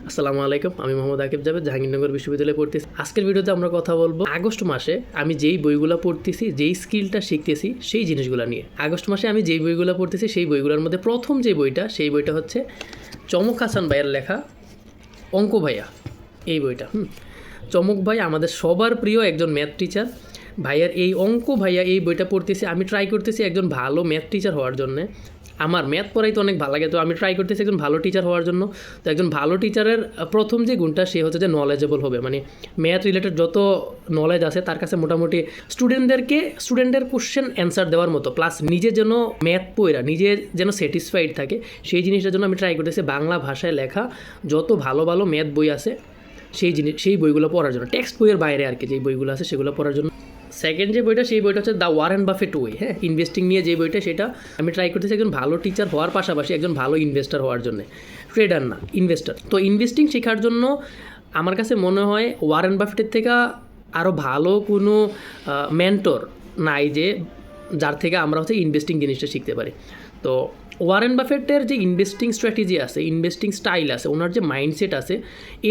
আসসালামু আলাইকুম, আমি মোহাম্মদ আকিব জাভেদ, জাহাঙ্গীরনগর বিশ্ববিদ্যালয়ে পড়তেছি। আজকের ভিডিওতে আমরা কথা বলবো আগস্ট মাসে আমি যেই বইগুলো পড়তেছি, যেই স্কিলটা শিখতেছি সেই জিনিসগুলো নিয়ে। আগস্ট মাসে আমি যেই বইগুলো পড়তেছি সেই বইগুলোর মধ্যে প্রথম যে বইটা, সেই বইটা হচ্ছে চমক হাসান ভাইয়ের লেখা অঙ্ক ভাইয়া। এই বইটা চমক ভাই আমাদের সবার প্রিয় একজন ম্যাথ টিচার। ভাইয়ার এই অঙ্ক ভাইয়া এই বইটা পড়তেছি। আমি ট্রাই করতেছি একজন ভালো ম্যাথ টিচার হওয়ার জন্যে। আমার ম্যাথ পড়াইতে অনেক ভালো লাগে, তো আমি ট্রাই করতেছি একজন ভালো টিচার হওয়ার জন্য। তো একজন ভালো টিচারের প্রথম যে গুণটা, সে হচ্ছে যে নলেজেবল হবে, মানে ম্যাথ রিলেটেড যত নলেজ আছে তার কাছে মোটামুটি স্টুডেন্টের কোশ্চেন অ্যান্সার দেওয়ার মতো, প্লাস নিজে যেন ম্যাথ পড়া নিজে যেন স্যাটিসফাইড থাকে, সেই জিনিসটার জন্য আমি ট্রাই করতেছি বাংলা ভাষায় লেখা যত ভালো ভালো ম্যাথ বই আছে সেই বইগুলো পড়ার জন্য, টেক্সট বইয়ের বাইরে আর কি যেই বইগুলো আছে সেগুলো পড়ার জন্য। সেকেন্ড যে বইটা, সেই বইটা হচ্ছে the Warren Buffett way. Investing নিয়ে যে বইটা, সেটা আমি ট্রাই করতেছি একজন ভালো টিচার হওয়ার পাশাপাশি একজন ভালো ইনভেস্টার হওয়ার জন্য। ট্রেডার না, ইনভেস্টার। তো ইনভেস্টিং শেখার জন্য আমার কাছে মনে হয় ওয়ারেন বাফেটের থেকে আরও ভালো কোনো মেন্টর নাই যে যার থেকে আমরা হচ্ছে ইনভেস্টিং জিনিসটা শিখতে পারি। তো ওয়ারেন বাফেটের যে ইনভেস্টিং স্ট্র্যাটেজি আছে, ইনভেস্টিং স্টাইল আছে, ওনার যে মাইন্ডসেট আছে,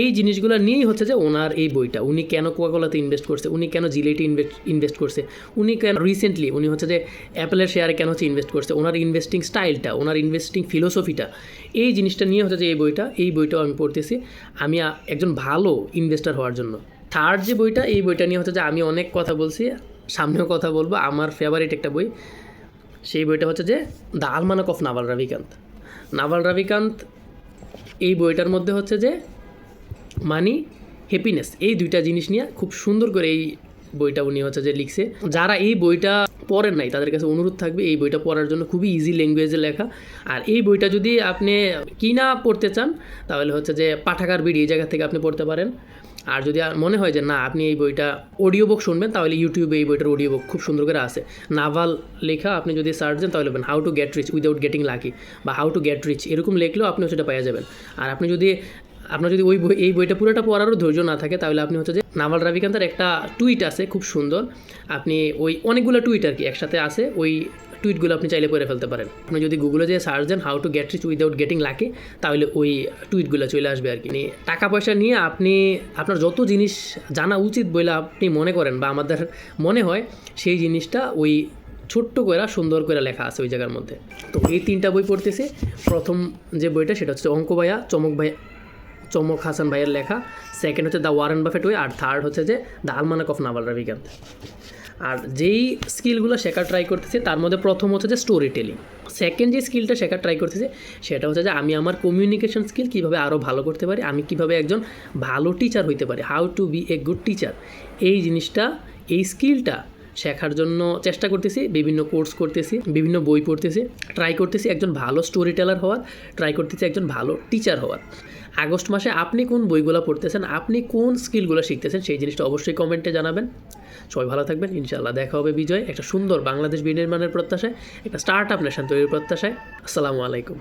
এই জিনিসগুলো নিয়েই হচ্ছে যে ওনার এই বইটা। উনি কেন কোকাকোলাতে ইনভেস্ট করছে, উনি কেন জিলেটে ইনভেস্ট করছে, উনি কেন রিসেন্টলি উনি হচ্ছে যে অ্যাপেলের শেয়ারে কেন হচ্ছে ইনভেস্ট করছে, ওনার ইনভেস্টিং স্টাইলটা, ওনার ইনভেস্টিং ফিলোসফিটা, এই জিনিসটা নিয়ে হচ্ছে যে এই বইটাও আমি পড়তেছি আমি একজন ভালো ইনভেস্টার হওয়ার জন্য। থার্ড যে বইটা, এই বইটা নিয়ে হচ্ছে যে আমি অনেক কথা বলছি, সামনেও কথা বলবো। আমার ফেভারিট একটা বই, সেই বইটা হচ্ছে যে দ্য আলমানাক অফ নাভাল রাভিকান্ত। এই বইটার মধ্যে হচ্ছে যে মানি, হ্যাপিনেস, এই দুইটা জিনিস নিয়ে খুব সুন্দর করে এই বইটা উনি হচ্ছে যে লিখছে। যারা এই বইটা পড়েন নাই তাদের কাছে অনুরোধ থাকবে এই বইটা পড়ার জন্য। খুবই ইজি ল্যাঙ্গুয়েজে লেখা। আর এই বইটা যদি আপনি কিনা পড়তে চান তাহলে হচ্ছে যে পাঠাগার বিডি এই জায়গা থেকে আপনি পড়তে পারেন। আর যদি মনে হয় যে না আপনি এই বইটা অডিও বুক শুনবেন, তাহলে ইউটিউবে এই বইটার অডিও বুক খুব সুন্দর করে আছে। নাভাল লেখা আপনি যদি সার্চ দেন তাহলে how to get rich without getting lucky বা হাউ টু গেট রিচ এরকম লিখলেও আপনি সেটা পেয়ে যাবেন। আর আপনার যদি এই বইটা পুরোটা পড়ারও ধৈর্য না থাকে, তাহলে আপনি হচ্ছে যে নাভাল রাভিকান্তের একটা টুইট আছে খুব সুন্দর, আপনি ওই অনেকগুলো টুইট আর কি একসাথে আছে, ওই টুইটগুলো আপনি চাইলে পড়ে ফেলতে পারেন। আপনি যদি গুগলে যে সার্চ দেন how to get rich without getting lucky, তাহলে ওই টুইটগুলো চলে আসবে আর কি। টাকা পয়সা নিয়ে আপনার যত জিনিস জানা উচিত বলে আপনি মনে করেন বা আমাদের মনে হয়, সেই জিনিসটা ওই ছোট্ট করে সুন্দর করে লেখা আছে ওই জায়গার মধ্যে। তো এই তিনটা বই পড়তেছি। প্রথম যে বইটা সেটা হচ্ছে অঙ্ক ভাইয়া, চমক হাসান ভাইয়ের লেখা। সেকেন্ড হচ্ছে দ্য ওয়ারেন বাফেট ওয়ে। আর থার্ড হচ্ছে যে the Almanack of Naval Ravikant. আর যেই স্কিলগুলো শেখার ট্রাই করতেছি তার মধ্যে প্রথম হচ্ছে যে স্টোরি টেলিং। সেকেন্ড যে স্কিলটা শেখার ট্রাই করতেছি সেটা হচ্ছে যে আমি আমার কমিউনিকেশন স্কিল কীভাবে আরও ভালো করতে পারি, আমি কীভাবে একজন ভালো টিচার হইতে পারি, how to be a good teacher. এই জিনিসটা, এই স্কিলটা শেখার জন্য চেষ্টা করতেছি, বিভিন্ন কোর্স করতেছি, বিভিন্ন বই পড়তেছি, ট্রাই করতেছি একজন ভালো স্টোরি টেলার হওয়ার, ট্রাই করতেছি একজন ভালো টিচার হওয়ার। আগস্ট মাসে আপনি কোন বইগুলো পড়তেছেন, আপনি কোন স্কিলগুলো শিখতেছেন, সেই জিনিসটা অবশ্যই কমেন্টে জানাবেন। সবাই ভালো থাকবেন, ইনশাআল্লাহ দেখা হবে বিজয় একটা সুন্দর বাংলাদেশ বিনির্মাণের প্রত্যাশায়, একটা স্টার্ট আপ নেশন তৈরির প্রত্যাশায়। আসসালামু আলাইকুম।